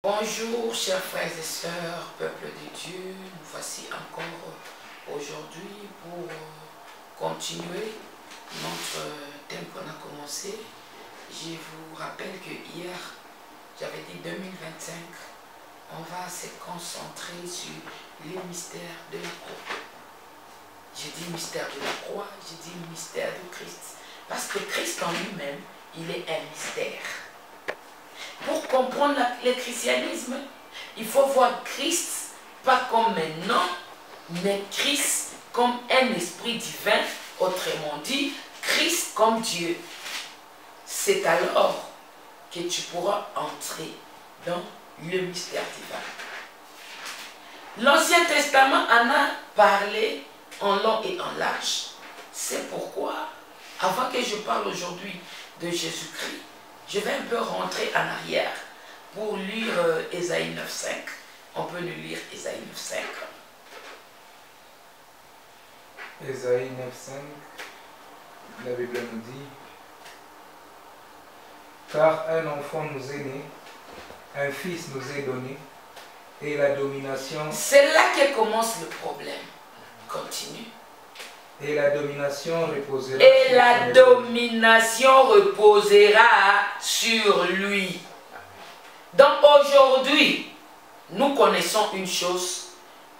Bonjour chers frères et sœurs, peuple de Dieu, nous voici encore aujourd'hui pour continuer notre thème qu'on a commencé. Je vous rappelle que hier, j'avais dit 2025, on va se concentrer sur les mystères de la croix. J'ai dit mystère de la croix, j'ai dit mystère de Christ. Parce que Christ en lui-même, il est un mystère. Pour comprendre le christianisme, il faut voir Christ pas comme un homme, mais Christ comme un esprit divin, autrement dit, Christ comme Dieu. C'est alors que tu pourras entrer dans le mystère divin. L'Ancien Testament en a parlé en long et en large. C'est pourquoi, avant que je parle aujourd'hui de Jésus-Christ, je vais un peu rentrer en arrière pour lire Ésaïe 9.5. On peut nous lire Ésaïe 9.5. Ésaïe 9.5, la Bible nous dit: car un enfant nous est né, un fils nous est donné, et la domination... C'est là que commence le problème. Continue. Et la domination reposera... Et la domination reposera sur lui. Donc aujourd'hui, nous connaissons une chose,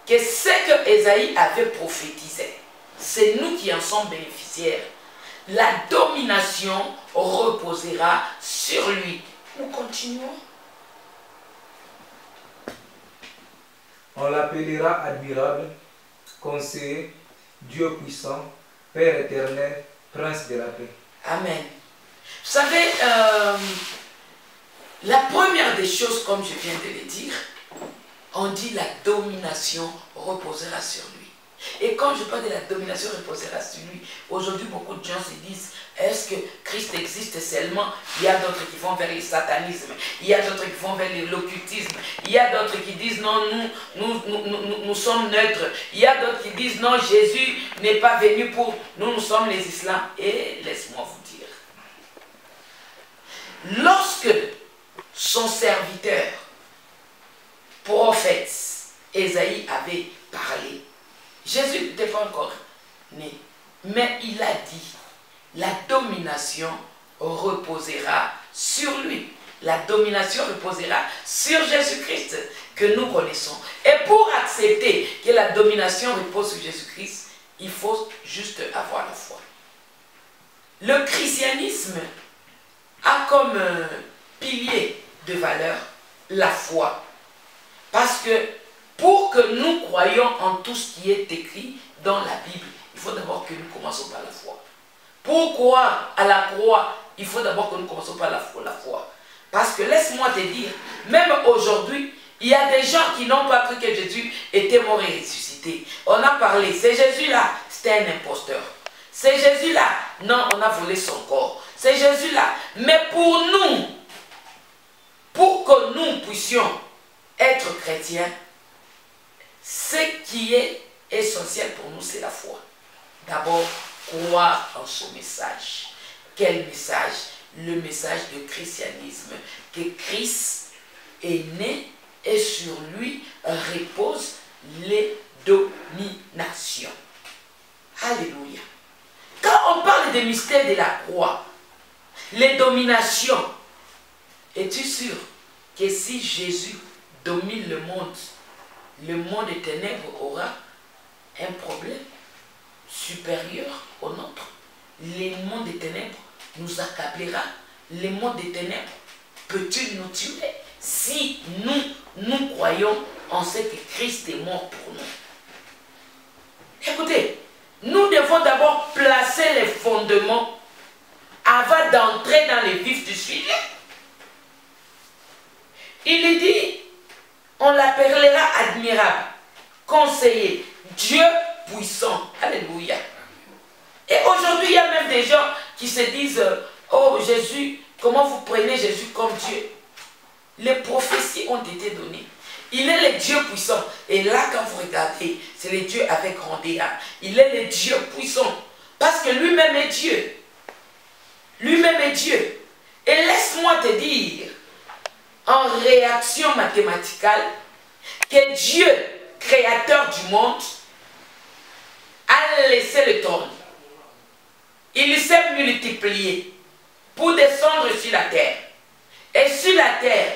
que ce que Ésaïe avait prophétisé, c'est nous qui en sommes bénéficiaires. La domination reposera sur lui. Nous continuons. On l'appellera admirable, conseiller, Dieu puissant, Père éternel, Prince de la paix. Amen. Vous savez, la première des choses, comme je viens de le dire, on dit la domination reposera sur lui. Et quand je parle de la domination reposera sur lui, aujourd'hui beaucoup de gens se disent, est-ce que Christ existe seulement? Il y a d'autres qui vont vers le satanisme, il y a d'autres qui vont vers l'occultisme, il y a d'autres qui disent non, nous sommes neutres, il y a d'autres qui disent non, Jésus n'est pas venu pour nous, nous sommes les islams. Et laisse-moi vous dire, lorsque son serviteur, prophète Ésaïe avait parlé, Jésus n'était pas encore né, mais il a dit, la domination reposera sur lui. La domination reposera sur Jésus-Christ que nous connaissons. Et pour accepter que la domination repose sur Jésus-Christ, il faut juste avoir la foi. Le christianisme a comme pilier de valeur la foi. Parce que pour que nous croyions en tout ce qui est écrit dans la Bible, il faut d'abord que nous commençons par la foi. Pour croire à la croix, il faut d'abord que nous commençons par la foi. Parce que laisse-moi te dire, même aujourd'hui, il y a des gens qui n'ont pas cru que Jésus était mort et ressuscité. On a parlé, c'est Jésus-là, c'était un imposteur. C'est Jésus-là, non, on a volé son corps. C'est Jésus-là. Mais pour nous, pour que nous puissions être chrétiens, ce qui est essentiel pour nous, c'est la foi. D'abord, croire en son message. Quel message? Le message du christianisme. Que Christ est né et sur lui reposent les dominations. Alléluia. Quand on parle des mystères de la croix, les dominations, es-tu sûr que si Jésus domine le monde des ténèbres aura un problème supérieur au nôtre? Le monde des ténèbres nous accablera. Le monde des ténèbres peut-il nous tuer si nous croyons en ce que Christ est mort pour nous? Écoutez, nous devons d'abord placer les fondements avant d'entrer dans les vifs du sujet. Il dit, on l'appellera admirable, conseiller, Dieu puissant. Alléluia. Et aujourd'hui, il y a même des gens qui se disent, oh Jésus, comment vous prenez Jésus comme Dieu? Les prophéties ont été données. Il est le Dieu puissant. Et là, quand vous regardez, c'est le Dieu avec grand D. Il est le Dieu puissant. Parce que lui-même est Dieu. Lui-même est Dieu. Et laisse-moi te dire, en réaction mathématicale que Dieu, créateur du monde, a laissé le trône. Il s'est multiplié pour descendre sur la terre. Et sur la terre,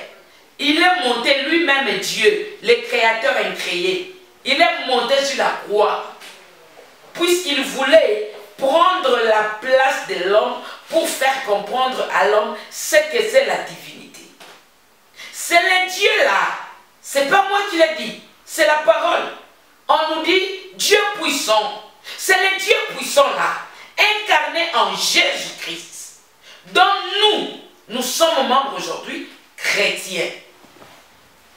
il est monté lui-même Dieu, le créateur incréé. Il est monté sur la croix, puisqu'il voulait prendre la place de l'homme pour faire comprendre à l'homme ce que c'est la divinité. C'est le Dieu là, c'est pas moi qui l'ai dit, c'est la parole. On nous dit Dieu puissant, c'est le Dieu puissant là, incarné en Jésus-Christ, dont nous sommes membres aujourd'hui chrétiens,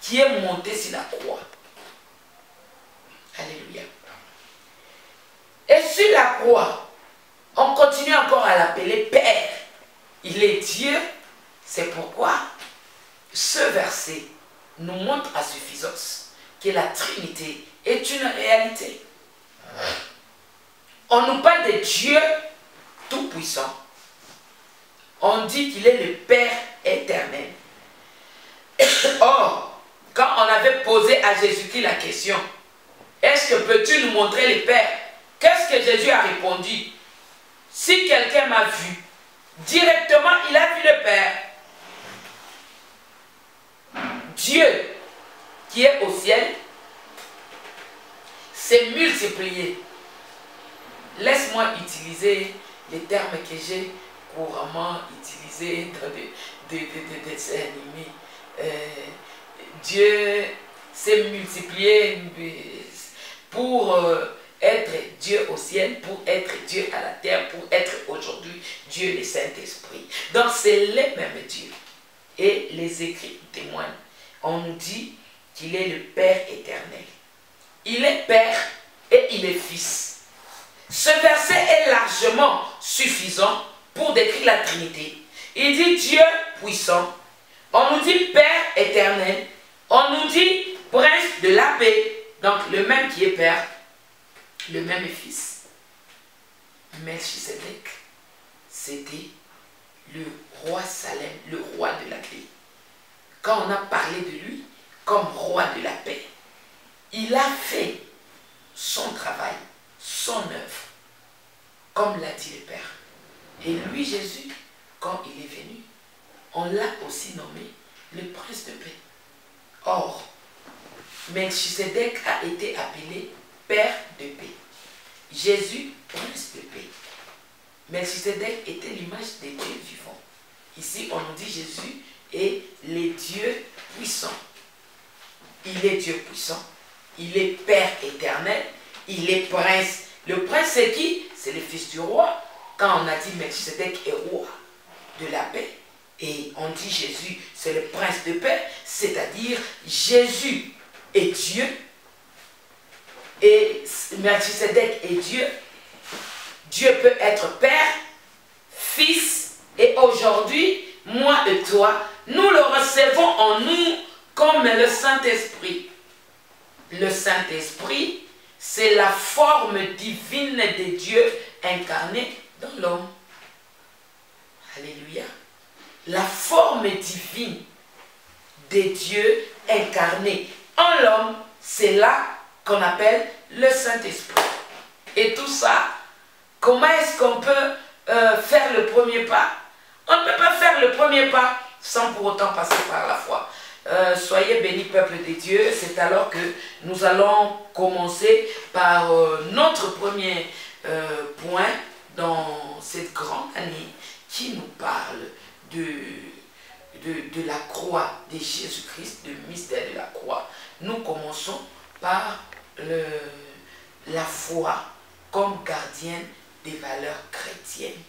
qui est monté sur la croix. Alléluia. Et sur la croix, on continue encore à l'appeler Père. Il est Dieu. C'est pourquoi ce verset nous montre à suffisance que la Trinité est une réalité. On nous parle de Dieu tout-puissant. On dit qu'il est le Père éternel. Or, quand on avait posé à Jésus-Christ la question, est-ce que peux-tu nous montrer le Père? Qu'est-ce que Jésus a répondu? Si quelqu'un m'a vu, directement il a vu le Père. Dieu qui est au ciel s'est multiplié. Laisse-moi utiliser les termes que j'ai couramment utilisés dans des dessins animés. Dieu s'est multiplié pour être Dieu au ciel, pour être Dieu à la terre, pour être aujourd'hui Dieu le Saint-Esprit. Donc c'est le même Dieu. Et les écrits témoignent. On nous dit qu'il est le Père éternel. Il est Père et il est Fils. Ce verset est largement suffisant pour décrire la Trinité. Il dit Dieu puissant. On nous dit Père éternel. On nous dit Prince de la paix. Donc le même qui est Père, le même est Fils. Melchisedec, c'était le roi Salem, le roi de la paix. Quand on a parlé de lui comme roi de la paix, il a fait son travail, son œuvre, comme l'a dit le Père. Et lui, Jésus, quand il est venu, on l'a aussi nommé le prince de paix. Or, Melchisedec a été appelé Père de paix. Jésus, prince de paix. Melchisedec était l'image des dieux vivants. Ici, on nous dit Jésus est le Dieu puissant. Il est Dieu puissant. Il est Père éternel. Il est prince. Le prince, c'est qui? C'est le fils du roi. Quand on a dit Melchisedec est roi de la paix, et on dit Jésus, c'est le prince de paix, c'est-à-dire Jésus est Dieu, et Melchisedec est Dieu. Dieu peut être Père, Fils, et aujourd'hui, moi et toi, nous le recevons en nous comme le Saint-Esprit. Le Saint-Esprit, c'est la forme divine de Dieu incarnée dans l'homme. Alléluia. La forme divine de Dieu incarnée en l'homme, c'est là qu'on appelle le Saint-Esprit. Et tout ça, comment est-ce qu'on peut faire le premier pas? On ne peut pas faire le premier pas sans pour autant passer par la foi. Soyez bénis, peuple de Dieu. C'est alors que nous allons commencer par notre premier point dans cette grande année qui nous parle de la croix de Jésus-Christ, du mystère de la croix. Nous commençons par la foi comme gardienne des valeurs chrétiennes.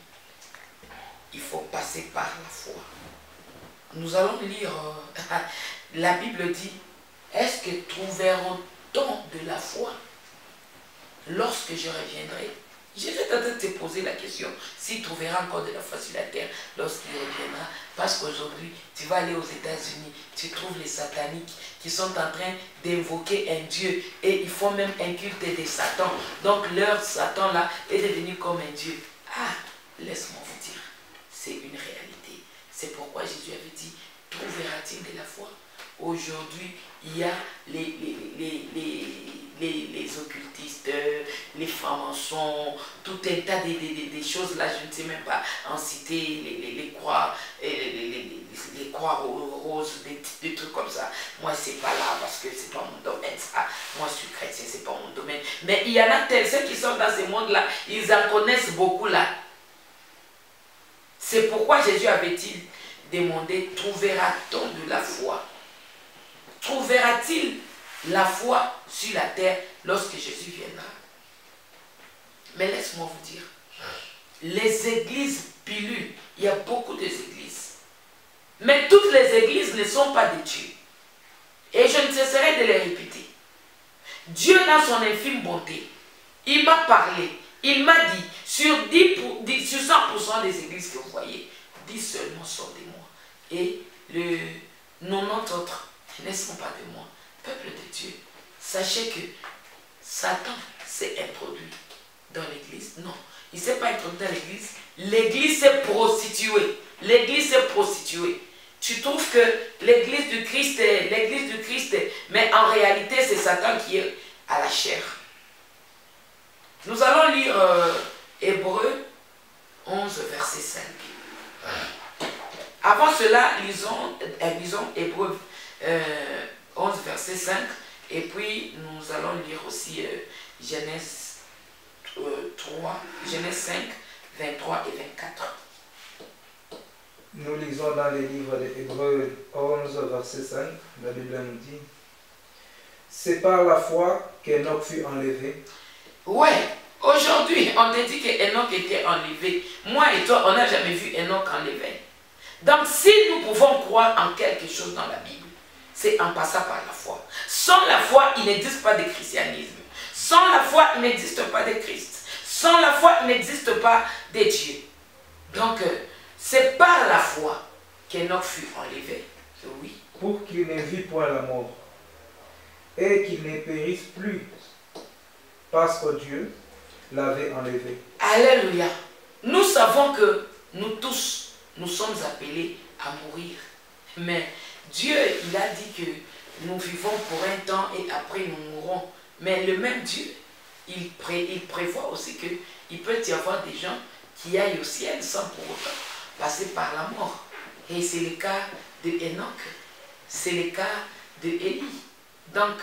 Il faut passer par la foi. Nous allons lire, la Bible dit, est-ce que trouveront-on de la foi lorsque je reviendrai? J'étais en train de te poser la question, s'il trouvera encore de la foi sur la terre lorsqu'il reviendra. Parce qu'aujourd'hui, tu vas aller aux États-Unis, tu trouves les sataniques qui sont en train d'invoquer un Dieu et ils font même un culte des Satans. Donc leur Satan là est devenu comme un Dieu. Ah, laisse-moi vous dire, c'est une réalité. C'est pourquoi Jésus avait dit, trouvera-t-il de la foi? Aujourd'hui, il y a les occultistes, les francs-maçons, tout un tas de choses là, je ne sais même pas en citer, les croix, les croix roses, des trucs comme ça. Moi, c'est pas là parce que c'est pas mon domaine, ça. Moi, je suis chrétien, c'est pas mon domaine. Mais il y en a tels, ceux qui sont dans ce monde-là, ils en connaissent beaucoup là. C'est pourquoi Jésus avait-il demandé, trouvera-t-on de la foi? Trouvera-t-il la foi sur la terre lorsque Jésus viendra? Mais laisse-moi vous dire, les églises pilules, il y a beaucoup d'églises. Mais toutes les églises ne sont pas de Dieu. Et je ne cesserai de les répéter. Dieu, dans son infime bonté, il m'a parlé, il m'a dit, sur 100% des églises que vous voyez, 10 seulement sont de moi. Et le 90 autres ne sont pas de moi. Peuple de Dieu, sachez que Satan s'est introduit dans l'église. Non, il ne s'est pas introduit dans l'église. L'église s'est prostituée. L'église s'est prostituée. Tu trouves que l'église du Christ, mais en réalité, c'est Satan qui est à la chair. Nous allons lire Hébreux 11, verset 5. Avant cela, lisons Hébreux 11, verset 5. Et puis, nous allons lire aussi Genèse 5, 23 et 24. Nous lisons dans les livres de Hébreux 11, verset 5, la Bible nous dit: c'est par la foi qu'Enoch fut enlevé. Ouais, aujourd'hui, on te dit qu'Enoch était enlevé. Moi et toi, on n'a jamais vu Enoch enlevé. Donc, si nous pouvons croire en quelque chose dans la Bible, c'est en passant par la foi. Sans la foi, il n'existe pas de christianisme. Sans la foi, il n'existe pas de Christ. Sans la foi, il n'existe pas de Dieu. Donc, c'est par la foi qu'Enoch fut enlevé. Oui. Pour qu'il ne vit point la mort et qu'il ne périsse plus, parce que Dieu l'avait enlevé. Alléluia. Nous savons que nous tous, nous sommes appelés à mourir. Mais Dieu, il a dit que nous vivons pour un temps et après nous mourrons. Mais le même Dieu, il prévoit aussi qu'il peut y avoir des gens qui aillent au ciel sans pour autant passer par la mort. Et c'est le cas de Enoch, c'est le cas de Élie. Donc,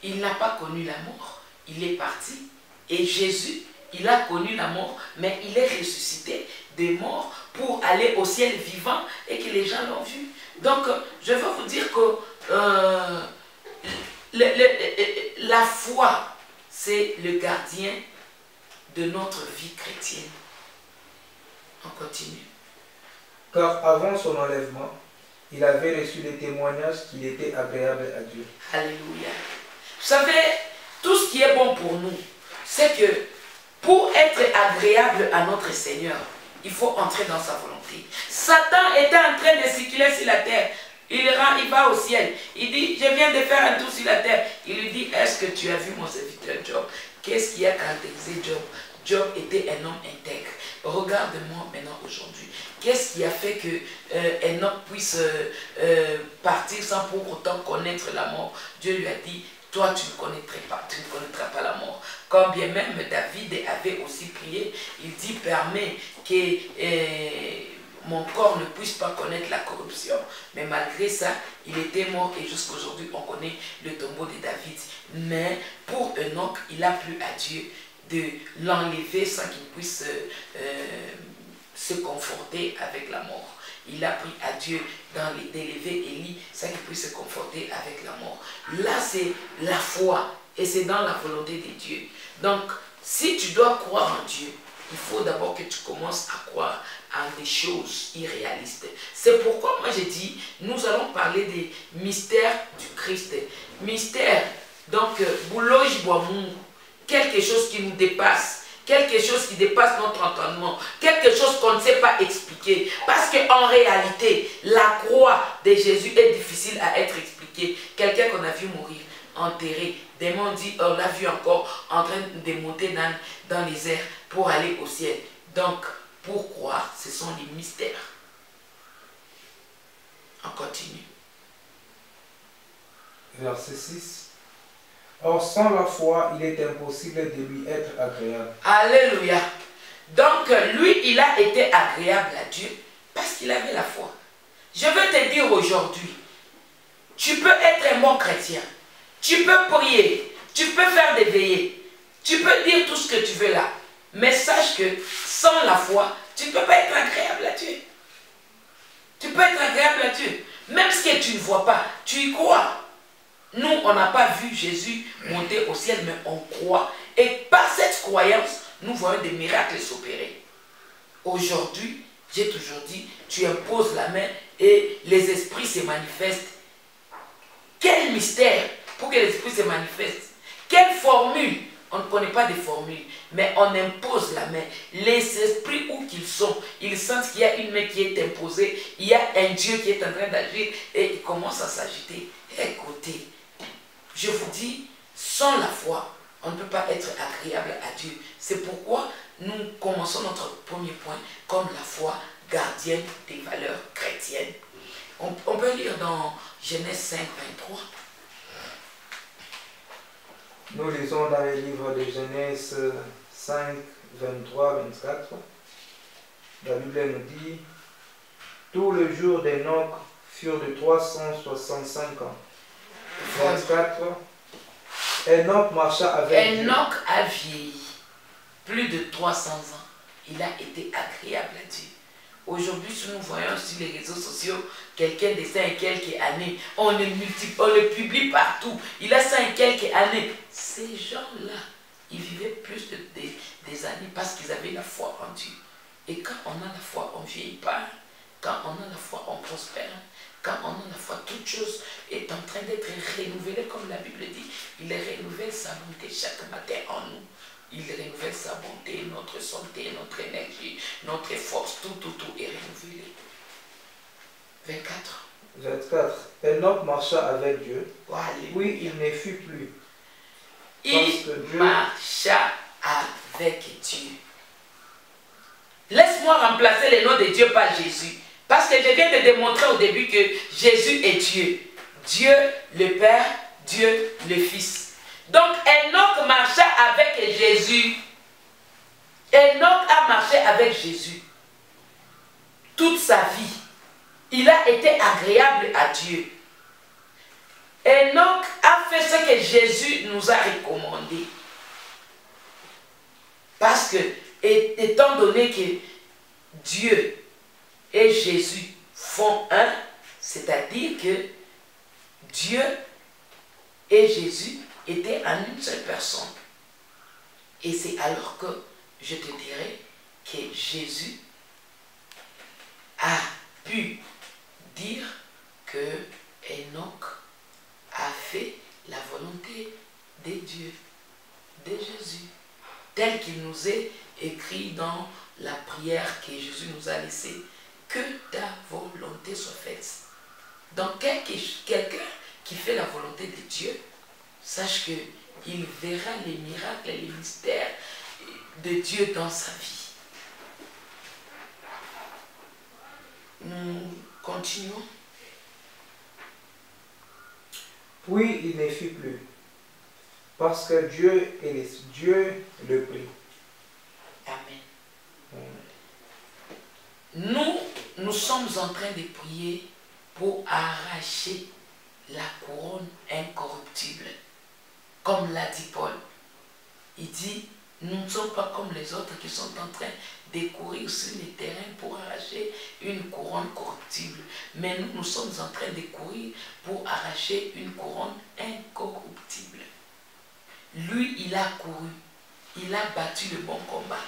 il n'a pas connu la mort, il est parti. Et Jésus, il a connu la mort, mais il est ressuscité des morts pour aller au ciel vivant et que les gens l'ont vu. Donc, je veux vous dire que la foi, c'est le gardien de notre vie chrétienne. On continue. Car avant son enlèvement, il avait reçu les témoignages qu'il était agréable à Dieu. Alléluia. Vous savez, tout ce qui est bon pour nous, c'est que pour être agréable à notre Seigneur, il faut entrer dans sa volonté. Satan était en train de circuler sur la terre. Il va au ciel. Il dit, je viens de faire un tour sur la terre. Il lui dit, est-ce que tu as vu mon serviteur Job? Qu'est-ce qui a caractérisé Job? Job était un homme intègre. Regarde-moi maintenant aujourd'hui. Qu'est-ce qui a fait que Enoch puisse partir sans pour autant connaître la mort? Dieu lui a dit, toi tu ne connaîtras pas la mort. Quand bien même David avait aussi prié, il dit, permets que mon corps ne puisse pas connaître la corruption. Mais malgré ça, il était mort et jusqu'aujourd'hui on connaît le tombeau de David. Mais pour Enoch, il a plu à Dieu de l'enlever sans qu'il puisse se conforter avec la mort. Il a pris à Dieu d'élever Élie sans qu'il puisse se conforter avec la mort. Là, c'est la foi et c'est dans la volonté de Dieu. Donc, si tu dois croire en Dieu, il faut d'abord que tu commences à croire en des choses irréalistes. C'est pourquoi moi j'ai dit, nous allons parler des mystères du Christ. Mystère, donc, bouloge boamou, quelque chose qui nous dépasse, quelque chose qui dépasse notre entendement, quelque chose qu'on ne sait pas expliquer. Parce qu'en réalité, la croix de Jésus est difficile à être expliquée. Quelqu'un qu'on a vu mourir, enterré, des gens dit, on l'a vu encore en train de monter dans les airs pour aller au ciel. Donc, pour croire, ce sont les mystères. On continue. Verset 6. Or, sans la foi, il est impossible de lui être agréable. Alléluia. Donc, lui, il a été agréable à Dieu parce qu'il avait la foi. Je veux te dire aujourd'hui, tu peux être un bon chrétien. Tu peux prier. Tu peux faire des veillées. Tu peux dire tout ce que tu veux là. Mais sache que sans la foi, tu ne peux pas être agréable à Dieu. Tu peux être agréable à Dieu. Même ce que tu ne vois pas, tu y crois. Nous, on n'a pas vu Jésus monter au ciel, mais on croit. Et par cette croyance, nous voyons des miracles s'opérer. Aujourd'hui, j'ai toujours dit, tu imposes la main et les esprits se manifestent. Quel mystère pour que les esprits se manifestent. Quelle formule? On ne connaît pas des formules, mais on impose la main. Les esprits, où qu'ils sont, ils sentent qu'il y a une main qui est imposée, il y a un Dieu qui est en train d'agir et ils commencent à s'agiter. Écoutez, je vous dis, sans la foi, on ne peut pas être agréable à Dieu. C'est pourquoi nous commençons notre premier point comme la foi gardienne des valeurs chrétiennes. On peut lire dans Genèse 5, 23. Nous lisons dans le livre de Genèse 5, 23, 24. La Bible nous dit: tous les jours d'Enoch furent de 365 ans. 24. Enoch marcha avec Dieu. Enoch a vieilli plus de 300 ans. Il a été agréable à Dieu. Aujourd'hui, si nous voyons sur les réseaux sociaux quelqu'un de 5 et quelques années, on le publie partout. Il a 5 et quelques années. Ces gens-là, ils vivaient plus des années parce qu'ils avaient la foi en Dieu. Et quand on a la foi, on ne vieillit pas. Quand on a la foi, on prospère. Quand on a la foi, toute chose est en train d'être renouvelée, comme la Bible dit. Il renouvelle sa bonté chaque matin en nous. Il renouvelle sa bonté, notre santé, notre énergie, notre force, tout est renouvelé. 24. 24. Enoch marcha avec Dieu. Alléluia. Oui, il ne fut plus. Il marcha avec Dieu. Laisse-moi remplacer le nom de Dieu par Jésus. Parce que je viens de démontrer au début que Jésus est Dieu. Dieu le Père, Dieu le Fils. Donc Enoch marcha avec Jésus. Enoch a marché avec Jésus. Toute sa vie. Il a été agréable à Dieu. Enoch a fait ce que Jésus nous a recommandé. Parce que, étant donné que Dieu et Jésus font un, c'est-à-dire que Dieu et Jésus étaient en une seule personne. Et c'est alors que je te dirais que Jésus a pu dire que Enoch a fait la volonté de Dieu, de Jésus, tel qu'il nous est écrit dans la prière que Jésus nous a laissée. Que ta volonté soit faite. Donc quelqu'un qui fait la volonté de Dieu, sache qu'il verra les miracles et les mystères de Dieu dans sa vie. Nous continuons. Puis il ne fut plus, parce que Dieu le prit. Amen. Nous sommes en train de prier pour arracher la couronne incorruptible. Comme l'a dit Paul. Il dit, nous ne sommes pas comme les autres qui sont en train de courir sur les terrains pour arracher une couronne corruptible. Mais nous sommes en train de courir pour arracher une couronne incorruptible. Lui, il a couru. Il a battu le bon combat.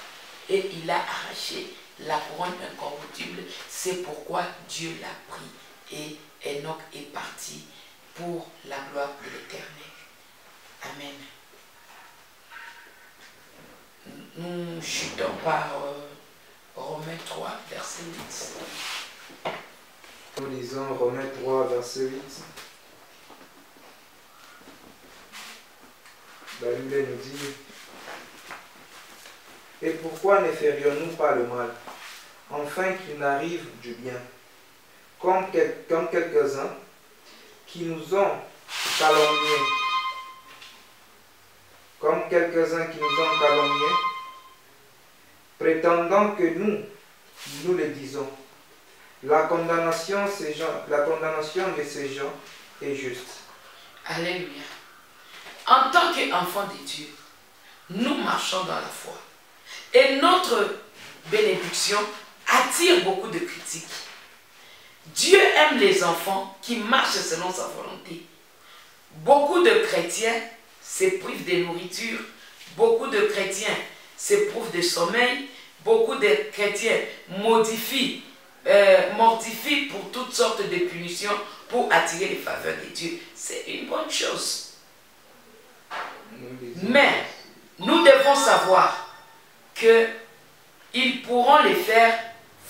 Et il a arraché la couronne incorruptible. C'est pourquoi Dieu l'a pris. Et Enoch est parti pour la gloire de l'Éternel. Amen. Nous chutons par Romains 3, verset 8. Nous lisons Romains 3, verset 8. La Bible nous dit: et pourquoi ne ferions-nous pas le mal, afin qu'il n'arrive du bien? comme quelques-uns qui nous ont calomniés. Comme quelques-uns qui nous ont calomniés, prétendant que nous le disons. La condamnation de ces gens est juste. Alléluia. En tant qu'enfants de Dieu, nous marchons dans la foi. Et notre bénédiction attire beaucoup de critiques. Dieu aime les enfants qui marchent selon sa volonté. Beaucoup de chrétiens se privent de nourriture. Beaucoup de chrétiens se privent de sommeil. Beaucoup de chrétiens mortifient pour toutes sortes de punitions pour attirer les faveurs de Dieu. C'est une bonne chose. Mais nous devons savoir qu'ils pourront les faire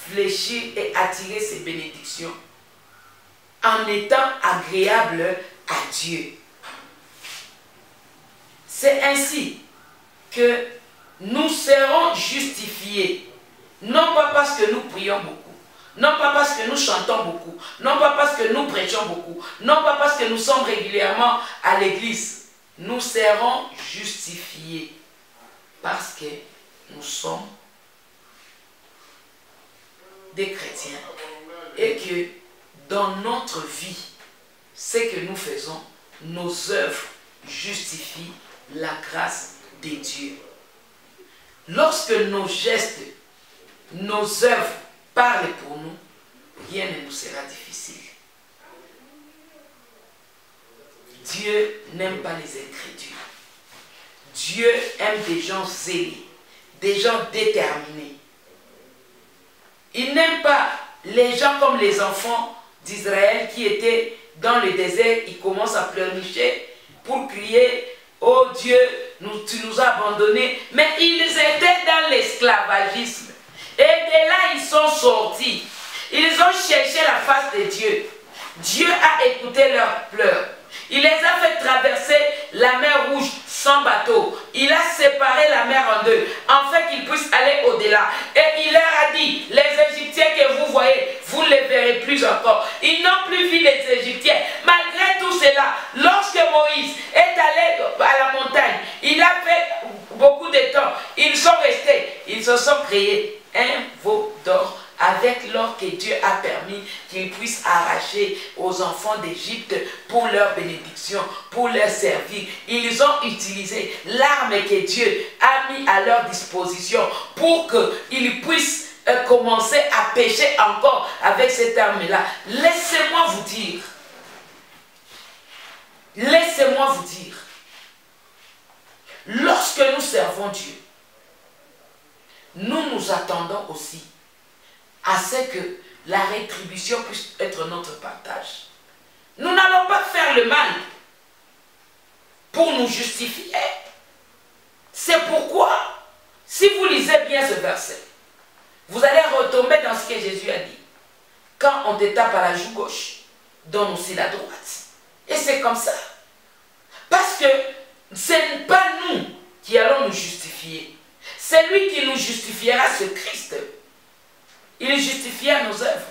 fléchir et attirer ces bénédictions en étant agréables à Dieu. C'est ainsi que nous serons justifiés, non pas parce que nous prions beaucoup, non pas parce que nous chantons beaucoup, non pas parce que nous prêchons beaucoup, non pas parce que nous sommes régulièrement à l'église. Nous serons justifiés parce que nous sommes des chrétiens et que dans notre vie, ce que nous faisons, nos œuvres justifient la grâce de Dieu. Lorsque nos gestes, nos œuvres parlent pour nous, rien ne nous sera difficile. Dieu n'aime pas les incrédules. Dieu aime des gens zélés, des gens déterminés. Il n'aime pas les gens comme les enfants d'Israël qui étaient dans le désert. Ils commencent à pleurnicher pour crier « Oh Dieu, tu nous as abandonnés ». Mais ils étaient dans l'esclavagisme. Et de là, ils sont sortis. Ils ont cherché la face de Dieu. Dieu a écouté leurs pleurs. Il les a fait traverser la mer Rouge sans bateau. Il a séparé la mer en deux, afin qu'ils puissent aller au-delà. Et il leur a dit, les Égyptiens que vous voyez, vous ne les verrez plus encore. Ils n'ont plus vu les Égyptiens. Malgré tout cela, lorsque Moïse est allé à la montagne, il a fait beaucoup de temps. Ils sont restés, ils se sont créés un veau d'or avec l'or que Dieu a permis qu'ils puissent arracher aux enfants d'Égypte pour leur bénédiction, pour leur servir. Ils ont utilisé l'arme que Dieu a mis à leur disposition pour qu'ils puissent commencer à pécher encore avec cette arme-là. Laissez-moi vous dire, lorsque nous servons Dieu, nous nous attendons aussi à ce que la rétribution puisse être notre partage. Nous n'allons pas faire le mal pour nous justifier. C'est pourquoi, si vous lisez bien ce verset, vous allez retomber dans ce que Jésus a dit. Quand on te tape à la joue gauche, donne aussi la droite. Et c'est comme ça. Parce que ce n'est pas nous qui allons nous justifier. C'est lui qui nous justifiera, ce Christ. Il justifia nos œuvres.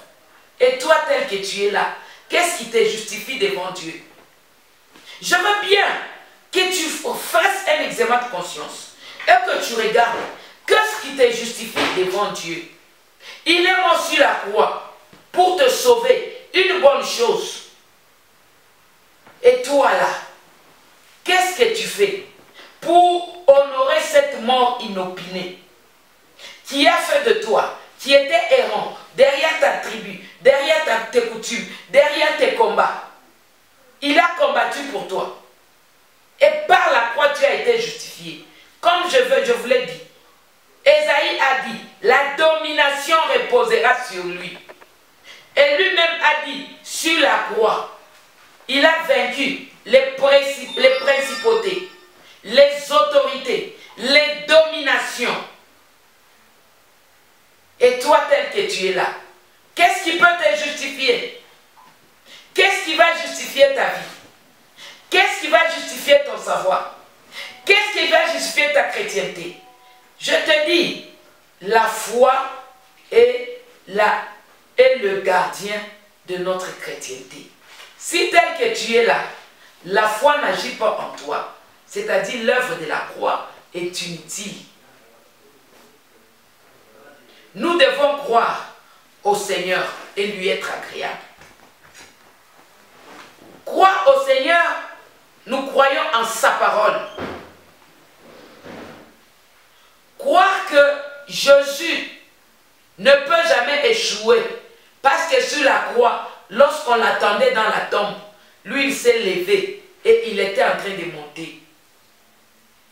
Et toi, tel que tu es là, qu'est-ce qui te justifie devant Dieu? Je veux bien que tu fasses un examen de conscience et que tu regardes qu'est-ce qui te justifie devant Dieu. Il est mort sur la croix pour te sauver, une bonne chose. Et toi là, qu'est-ce que tu fais pour honorer cette mort inopinée qui a fait de toi, qui était errant, derrière ta tribu, derrière tes coutumes, derrière tes combats? Il a combattu pour toi. Et par la croix, tu as été justifié. Comme je vous l'ai dit. Ésaïe a dit, la domination reposera sur lui. Et lui-même a dit, sur la croix, il a vaincu les principautés, les autorités, les dominations. Et toi, tel que tu es là, qu'est-ce qui peut te justifier? Qu'est-ce qui va justifier ta vie? Qu'est-ce qui va justifier ton savoir? Qu'est-ce qui va justifier ta chrétienté? Je te dis, la foi est le gardien de notre chrétienté. Si tel que tu es là, la foi n'agit pas en toi, c'est-à-dire l'œuvre de la croix est inutile. Nous devons croire au Seigneur et lui être agréable. Croire au Seigneur, nous croyons en sa parole. Croire que Jésus ne peut jamais échouer parce que sur la croix, lorsqu'on l'attendait dans la tombe, lui il s'est levé et il était en train de monter.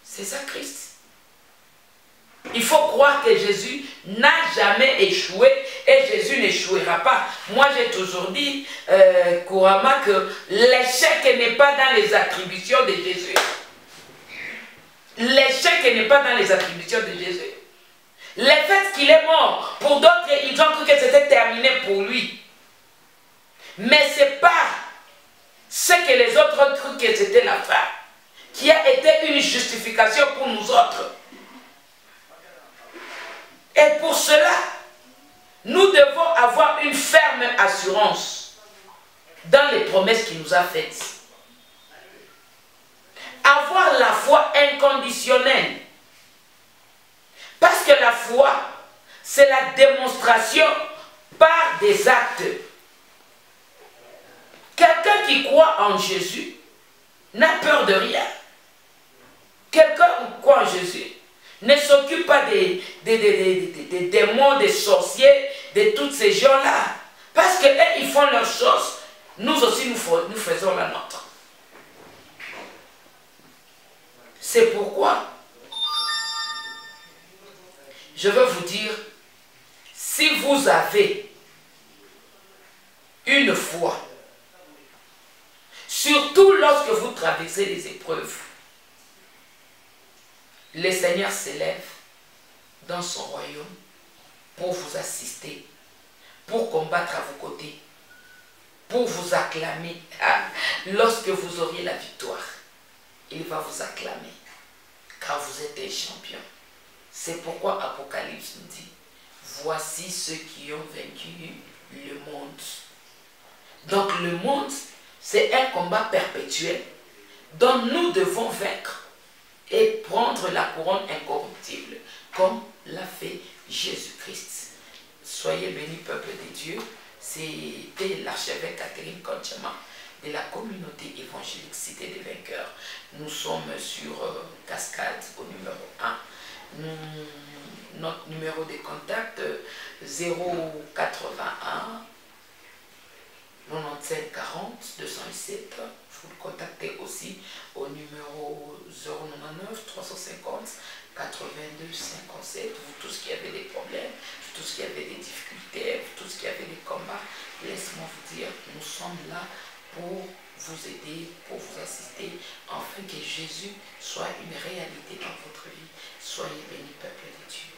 C'est ça Christ. Il faut croire que Jésus n'a jamais échoué et Jésus n'échouera pas. Moi j'ai toujours dit couramment que l'échec n'est pas dans les attributions de Jésus. L'échec n'est pas dans les attributions de Jésus. Le fait qu'il est mort, pour d'autres, ils ont cru que c'était terminé pour lui. Mais ce n'est pas ce que les autres ont cru que c'était la fin, qui a été une justification pour nous autres. Et pour cela, nous devons avoir une ferme assurance dans les promesses qu'il nous a faites. Avoir la foi inconditionnelle. Parce que la foi, c'est la démonstration par des actes. Quelqu'un qui croit en Jésus n'a peur de rien. Quelqu'un qui croit en Jésus ne s'occupe pas des démons, des sorciers, de tous ces gens-là. Parce qu'eux, ils font leurs choses. Nous aussi, nous faisons la nôtre. C'est pourquoi je veux vous dire, si vous avez une foi, surtout lorsque vous traversez les épreuves, le Seigneur s'élève dans son royaume pour vous assister, pour combattre à vos côtés, pour vous acclamer. Lorsque vous auriez la victoire, il va vous acclamer, car vous êtes un champion. C'est pourquoi Apocalypse nous dit, voici ceux qui ont vaincu le monde. Donc le monde, c'est un combat perpétuel dont nous devons vaincre et prendre la couronne incorruptible, comme l'a fait Jésus-Christ. Soyez bénis, peuple de Dieu. C'était l'archevêque Catherine Conchama de la communauté évangélique Cité des Vainqueurs. Nous sommes sur Cascade au numéro 1. Notre numéro de contact 081 95 40 207. Vous le contactez aussi au numéro 099 350 82 57. Vous tous qui avez des problèmes, vous tous qui avez des difficultés, vous tous qui avez des combats, laissez-moi vous dire, nous sommes là pour vous aider, pour vous assister, afin que Jésus soit une réalité dans votre vie. Soyez bénis, peuple de Dieu.